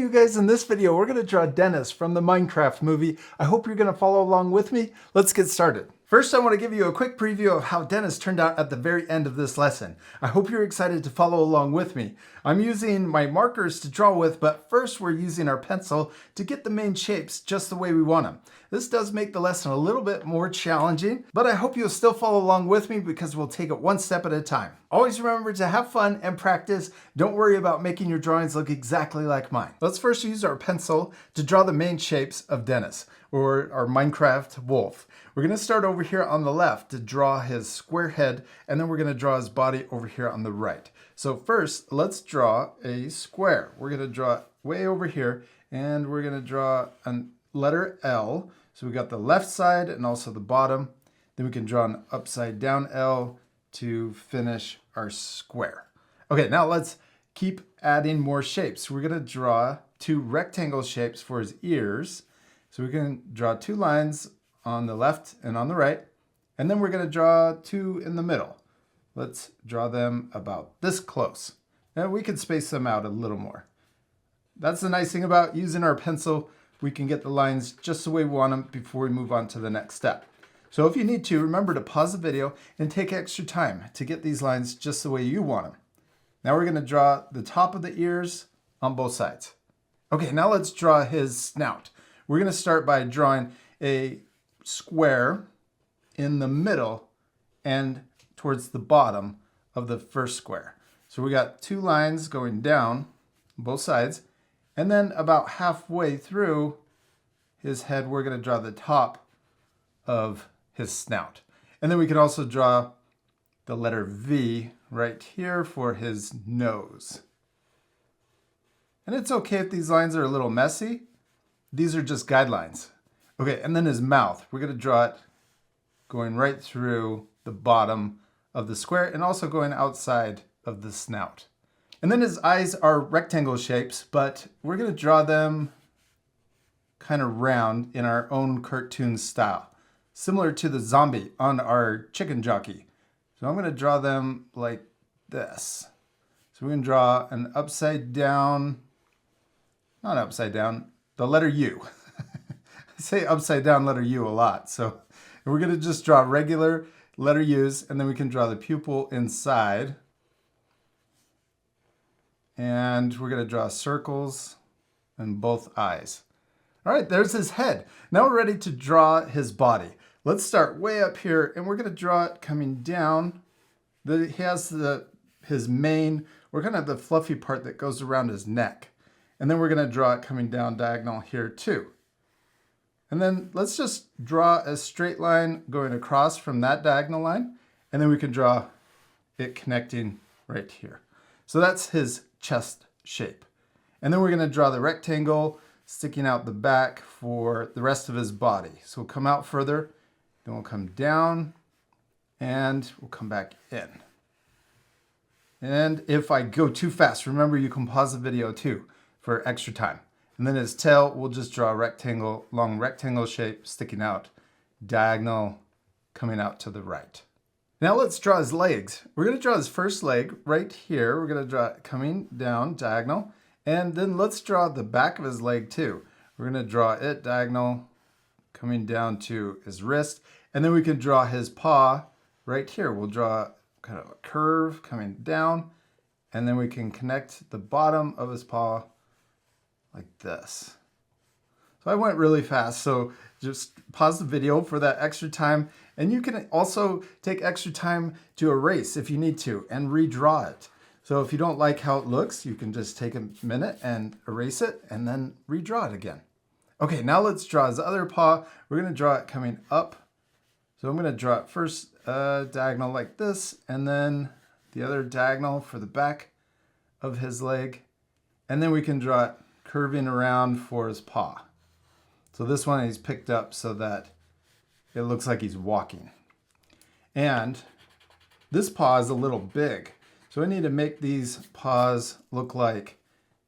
you guys, in this video we're going to draw Dennis from the Minecraft movie. I hope you're going to follow along with me. Let's get started. First, I want to give you a quick preview of how Dennis turned out at the very end of this lesson. I hope you're excited to follow along with me. I'm using my markers to draw with, but first we're using our pencil to get the main shapes just the way we want them. This does make the lesson a little bit more challenging, but I hope you'll still follow along with me because we'll take it one step at a time. Always remember to have fun and practice. Don't worry about making your drawings look exactly like mine. Let's first use our pencil to draw the main shapes of Dennis, or our Minecraft wolf. We're going to start over here on the left to draw his square head, and then we're going to draw his body over here on the right. So first, let's draw a square. We're going to draw it way over here, and we're going to draw a letter L. So we got the left side and also the bottom. Then we can draw an upside down L to finish our square. Okay, now let's keep adding more shapes. We're going to draw two rectangle shapes for his ears. So we can draw two lines on the left and on the right, and then we're going to draw two in the middle. Let's draw them about this close. And we can space them out a little more. That's the nice thing about using our pencil. We can get the lines just the way we want them before we move on to the next step. So if you need to, remember to pause the video and take extra time to get these lines just the way you want them. Now we're going to draw the top of the ears on both sides. Okay, now let's draw his snout. We're going to start by drawing a square in the middle and towards the bottom of the first square. So we got two lines going down both sides, and then about halfway through his head we're going to draw the top of his snout. And then we can also draw the letter V right here for his nose. And it's okay if these lines are a little messy. These are just guidelines. Okay, and then his mouth. We're going to draw it going right through the bottom of the square and also going outside of the snout. And then his eyes are rectangle shapes, but we're going to draw them kind of round in our own cartoon style, similar to the zombie on our chicken jockey. So I'm going to draw them like this. So we're going to draw an upside down, not upside down, the letter U. I say upside down letter U a lot. So we're going to just draw regular letter U's, and then we can draw the pupil inside. And we're going to draw circles in both eyes. All right, there's his head. Now we're ready to draw his body. Let's start way up here, and we're going to draw it coming down. He has his mane, or kind of the fluffy part that goes around his neck. And then we're going to draw it coming down diagonal here too. And then let's just draw a straight line going across from that diagonal line, and then we can draw it connecting right here. So that's his chest shape. And then we're going to draw the rectangle sticking out the back for the rest of his body. So we'll come out further, then we'll come down, and we'll come back in. And if I go too fast, remember you can pause the video too for extra time. And then his tail, we'll just draw a rectangle, long rectangle shape sticking out, diagonal, coming out to the right. Now let's draw his legs. We're going to draw his first leg right here. We're going to draw it coming down, diagonal. And then let's draw the back of his leg too. We're going to draw it diagonal, coming down to his wrist. And then we can draw his paw right here. We'll draw kind of a curve coming down. And then we can connect the bottom of his paw like this. So I went really fast, so just pause the video for that extra time. And you can also take extra time to erase if you need to and redraw it. So if you don't like how it looks, you can just take a minute and erase it and then redraw it again. Okay, now let's draw his other paw. We're going to draw it coming up. So I'm going to draw it first diagonal like this, and then the other diagonal for the back of his leg. And then we can draw it curving around for his paw. So this one he's picked up so that it looks like he's walking. And this paw is a little big. So I need to make these paws look like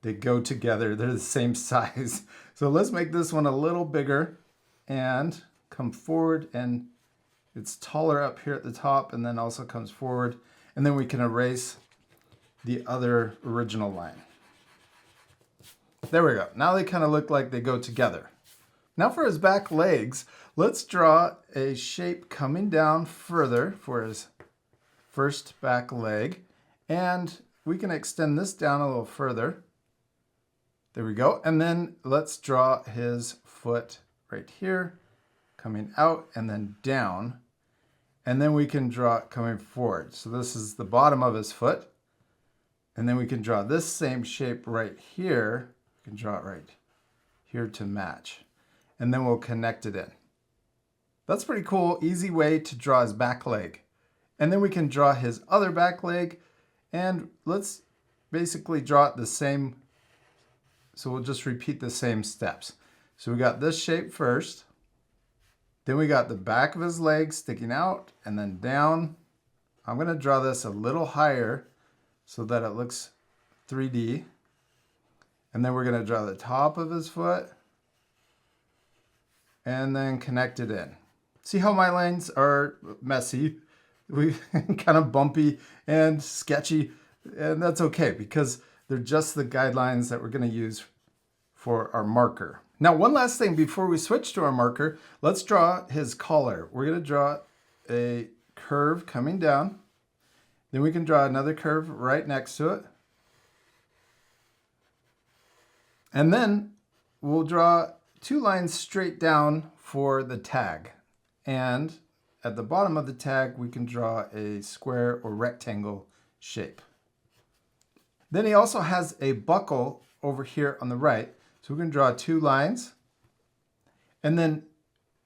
they go together. They're the same size. So let's make this one a little bigger and come forward, and it's taller up here at the top and then also comes forward. And then we can erase the other original line. There we go. Now they kind of look like they go together. Now for his back legs, let's draw a shape coming down further for his first back leg. And we can extend this down a little further. There we go. And then let's draw his foot right here, coming out and then down. And then we can draw it coming forward. So this is the bottom of his foot. And then we can draw this same shape right here. We can draw it right here to match. And then we'll connect it in. That's pretty cool, easy way to draw his back leg. And then we can draw his other back leg, and let's basically draw it the same. So we'll just repeat the same steps. So we got this shape first. Then we got the back of his leg sticking out and then down. I'm gonna draw this a little higher so that it looks 3D. And then we're gonna draw the top of his foot and then connect it in. See how my lines are messy? We kind of bumpy and sketchy, and that's okay because they're just the guidelines that we're going to use for our marker. Now, one last thing before we switch to our marker, let's draw his collar. We're going to draw a curve coming down. Then we can draw another curve right next to it. And then we'll draw 2 lines straight down for the tag. And at the bottom of the tag, we can draw a square or rectangle shape. Then he also has a buckle over here on the right. So we can draw 2 lines. And then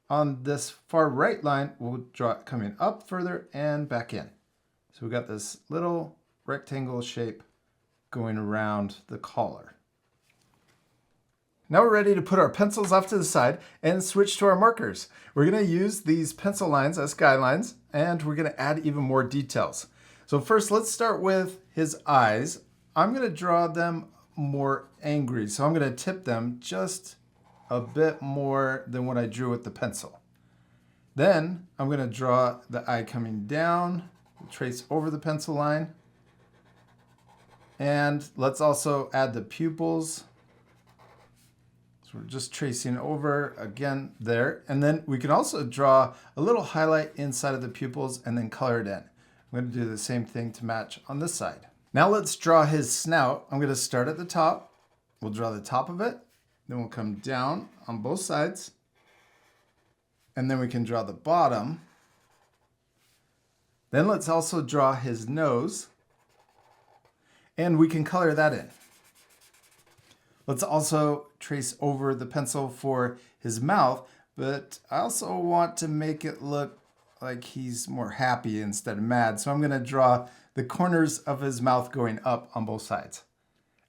on this far right line, we'll draw it coming up further and back in. So we got this little rectangle shape going around the collar. Now we're ready to put our pencils off to the side and switch to our markers. We're going to use these pencil lines as guidelines, and we're going to add even more details. So first, let's start with his eyes. I'm going to draw them more angry, so I'm going to tip them just a bit more than what I drew with the pencil. Then I'm going to draw the eye coming down, trace over the pencil line, and let's also add the pupils. So we're just tracing over again there. And then we can also draw a little highlight inside of the pupils and then color it in. I'm going to do the same thing to match on this side. Now let's draw his snout. I'm going to start at the top. We'll draw the top of it. Then we'll come down on both sides. And then we can draw the bottom. Then let's also draw his nose. And we can color that in. Let's also trace over the pencil for his mouth, but I also want to make it look like he's more happy instead of mad. So I'm going to draw the corners of his mouth going up on both sides.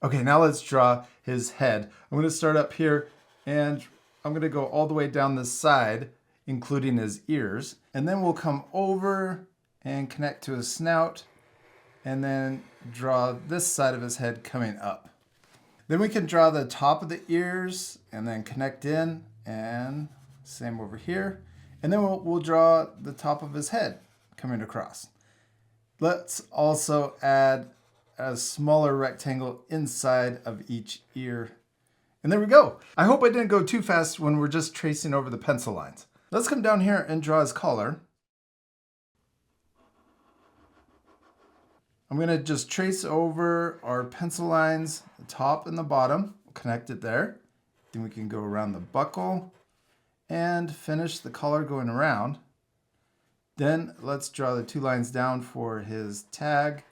Okay, now let's draw his head. I'm going to start up here and I'm going to go all the way down this side, including his ears. And then we'll come over and connect to his snout and then draw this side of his head coming up. Then we can draw the top of the ears and then connect in, and same over here. And then we'll draw the top of his head coming across. Let's also add a smaller rectangle inside of each ear. And there we go. I hope I didn't go too fast when we're just tracing over the pencil lines. Let's come down here and draw his collar. I'm going to just trace over our pencil lines, the top and the bottom, connect it there. Then we can go around the buckle and finish the collar going around. Then let's draw the 2 lines down for his tag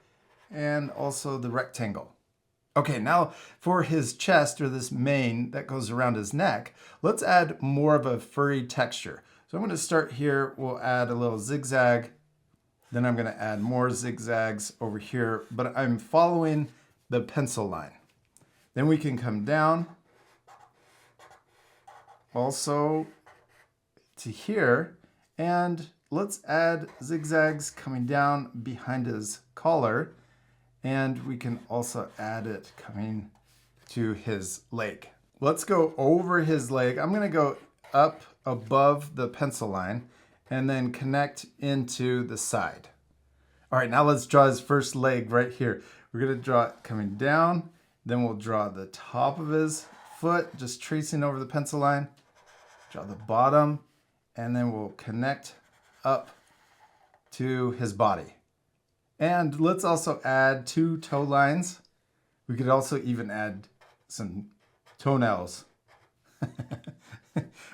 and also the rectangle. Okay, now for his chest, or this mane that goes around his neck, let's add more of a furry texture. So I'm going to start here. We'll add a little zigzag. Then I'm going to add more zigzags over here, but I'm following the pencil line. Then we can come down also to here, and let's add zigzags coming down behind his collar, and we can also add it coming to his leg. Let's go over his leg. I'm going to go up above the pencil line and then connect into the side. All right, now let's draw his first leg right here. We're going to draw it coming down, Then we'll draw the top of his foot, just tracing over the pencil line. Draw the bottom, and then we'll connect up to his body. And let's also add 2 toe lines. We could also even add some toenails.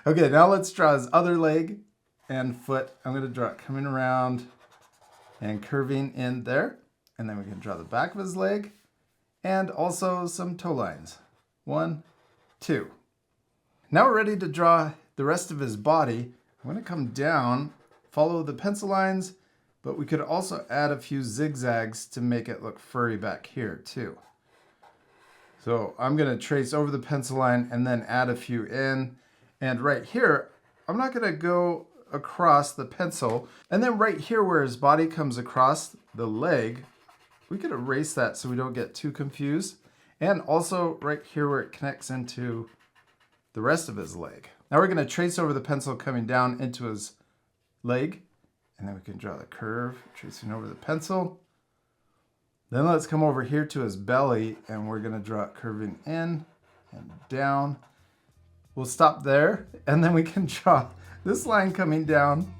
Okay, now let's draw his other leg and foot. I'm going to draw it coming around and curving in there. And then we can draw the back of his leg and also some toe lines. 1, 2. Now we're ready to draw the rest of his body. I'm going to come down, follow the pencil lines, but we could also add a few zigzags to make it look furry back here too. So I'm going to trace over the pencil line and then add a few in. And right here, I'm not going to go across the pencil. And then right here where his body comes across the leg, we could erase that so we don't get too confused. And also right here where it connects into the rest of his leg. Now we're going to trace over the pencil coming down into his leg. And then we can draw the curve, tracing over the pencil. Then let's come over here to his belly and we're going to draw it curving in and down. We'll stop there and then we can draw this line coming down.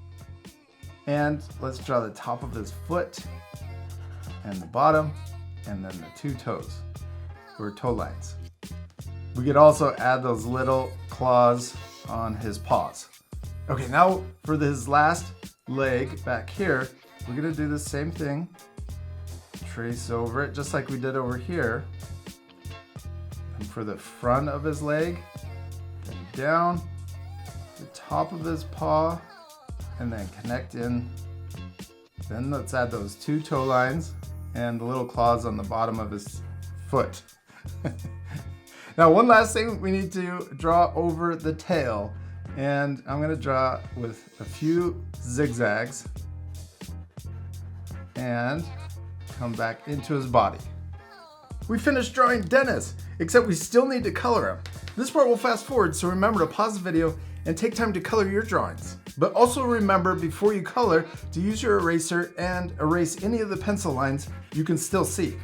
And let's draw the top of his foot and the bottom and then the 2 toes or toe lines. We could also add those little claws on his paws. Okay, now for his last leg back here, we're going to do the same thing. Trace over it just like we did over here. And for the front of his leg, then down, the top of his paw, and then connect in. Then let's add those 2 toe lines and the little claws on the bottom of his foot. Now one last thing, we need to draw over the tail. And I'm going to draw with a few zigzags and come back into his body. We finished drawing Dennis, except we still need to color him. This part will fast forward, so remember to pause the video and take time to color your drawings. But also remember before you color to use your eraser and erase any of the pencil lines you can still see.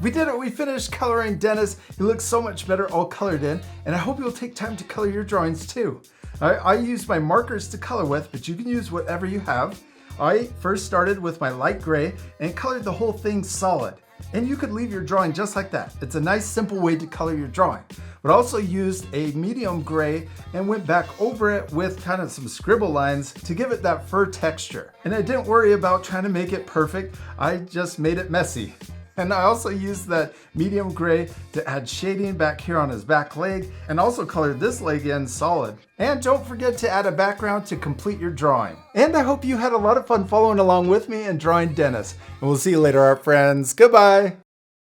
We did it, we finished coloring Dennis. He looks so much better all colored in, and I hope you'll take time to color your drawings too. I used my markers to color with, but you can use whatever you have. I first started with my light gray and colored the whole thing solid. And you could leave your drawing just like that. It's a nice simple way to color your drawing. But I also used a medium gray and went back over it with kind of some scribble lines to give it that fur texture. And I didn't worry about trying to make it perfect, I just made it messy. And I also used that medium gray to add shading back here on his back leg and also colored this leg in solid. And don't forget to add a background to complete your drawing. And I hope you had a lot of fun following along with me and drawing Dennis. And we'll see you later, art friends. Goodbye.